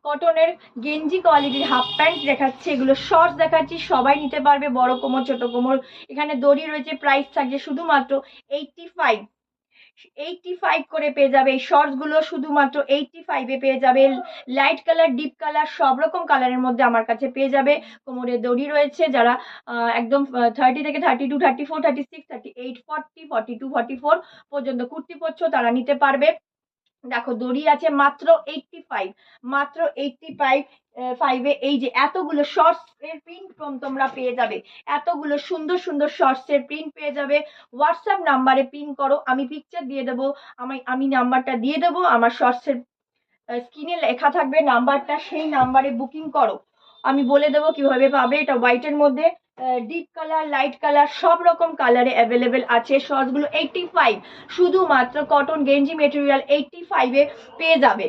কটনের গেঞ্জি কোয়ালিটির হাফ প্যান্ট দেখাচ্ছি, এগুলো শর্টস দেখাচ্ছি, সবাই নিতে পারবে, বড় কোমর ছোট কোমর। এখানে দড়ি রয়েছে, প্রাইস থাকছে শুধুমাত্র 85। 85 করে পেয়ে যাবে এই শর্টস গুলো, শুধুমাত্র 85-এ পেয়ে যাবে। লাইট কালার, ডিপ কালার, সব রকম কালারের মধ্যে আমার কাছে পেয়ে যাবে। কোমরে দড়ি রয়েছে, যারা একদম 30 থেকে 32, 34, 36, 38, 40, 42, 44 পর্যন্ত কুর্তি পরছো তারা নিতে পারবে। দেখো দড়ি আছে মাত্র 85, মাত্র 85 এই যে এতগুলো শর্টস এর প্রিন্ট তোমরা পেয়ে যাবে, এতগুলো সুন্দর সুন্দর শর্টস এর প্রিন্ট পেয়ে যাবে। হোয়াটসঅ্যাপ নাম্বারে পিন করো, আমি পিকচার দিয়ে দেবো, আমি নাম্বারটা দিয়ে দেবো, আমার শর্টস এর স্ক্রিনে লেখা থাকবে নাম্বারটা, সেই নাম্বারে বুকিং করো। আমি বলে দেবো কিভাবে পাবে। এটা হোয়াইটের মধ্যে ডিপ কালার, লাইট কালার, সব রকম কালারে অ্যাভেলেবেল আছে। শর্টস গুলো 85, শুধুমাত্র কটন গেঞ্জি মেটেরিয়াল 85-এ পেয়ে যাবে।